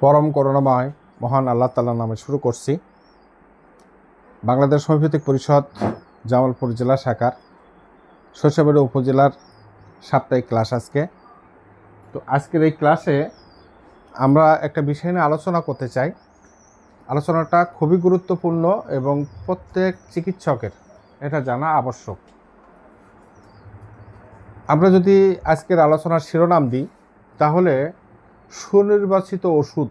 পরম করুণাময় মহান আল্লাহ তাআলার নামে শুরু করছি। বাংলাদেশ হোমিওপ্যাথিক পরিষদ জামালপুর জেলা শাখার শৈশবের উপজেলার সাপ্তাহিক ক্লাস আজকে। তো আজকের এই ক্লাসে আমরা একটা বিষয় নিয়ে আলোচনা করতে চাই। আলোচনাটা খুবই গুরুত্বপূর্ণ এবং প্রত্যেক চিকিৎসকের এটা জানা আবশ্যক। আমরা যদি আজকের আলোচনার শিরোনাম দিই তাহলে সুনির্বাচিত ওষুধ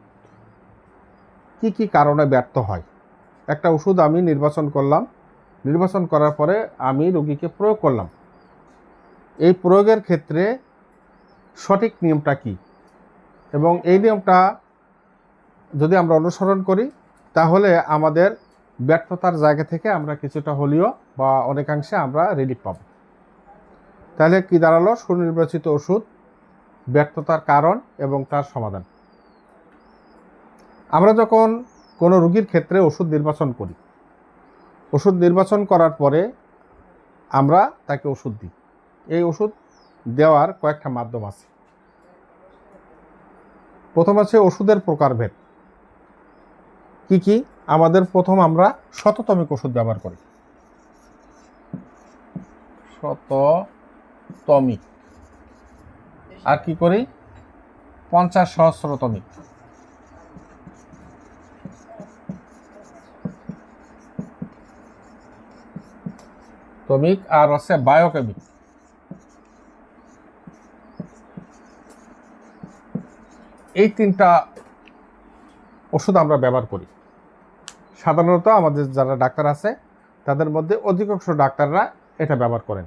কি কি কারণে ব্যর্থ হয়। একটা ওষুধ আমি নির্বাচন করলাম, নির্বাচন করার পরে আমি রোগীকে প্রয়োগ করলাম, এই প্রয়োগের ক্ষেত্রে সঠিক নিয়মটা কি এবং এই নিয়মটা যদি আমরা অনুসরণ করি তাহলে আমাদের ব্যর্থতার জায়গা থেকে আমরা কিছুটা হলেও বা অনেকাংশে আমরা রিলিফ পাব। তাহলে কি দাঁড়ালো? সুনির্বাচিত ওষুধ ব্যর্থতার কারণ এবং তার সমাধান। আমরা যখন কোনো রোগীর ক্ষেত্রে ওষুধ নির্বাচন করি, ওষুধ নির্বাচন করার পরে আমরা তাকে ওষুধ দিই। এই ওষুধ দেওয়ার কয়েকটা মাধ্যম আছে। প্রথম আছে ওষুধের প্রকারভেদ। কি কি? আমাদের প্রথম আমরা শততমিক ওষুধ ব্যবহার করি। শততমিক। আর কি করি? 50 সহস্রতমিক। তমিক আর হচ্ছে বায়োকেমিক। এই তিনটা ওষুধ আমরা ব্যবহার করি। সাধারণত আমাদের যারা ডাক্তার আছে তাদের মধ্যে অধিকাংশ ডাক্তাররা এটা ব্যবহার করেন।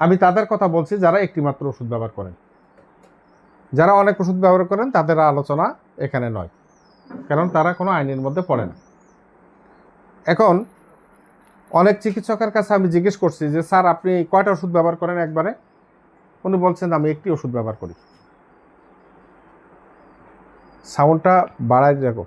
আমি তাদের কথা বলছি যারা একটি মাত্র ওষুধ ব্যবহার করেন। যারা অনেক ওষুধ ব্যবহার করেন তাদের আলোচনা এখানে নয়, কারণ তারা কোনো আইনের মধ্যে পড়ে না। এখন অনেক চিকিৎসকের কাছে আমি জিজ্ঞেস করছি যে স্যার আপনি কয়টা ওষুধ ব্যবহার করেন একবারে? উনি বলছেন আমি একটি ওষুধ ব্যবহার করি। সাউন্ডটা বাড়াই রাখো।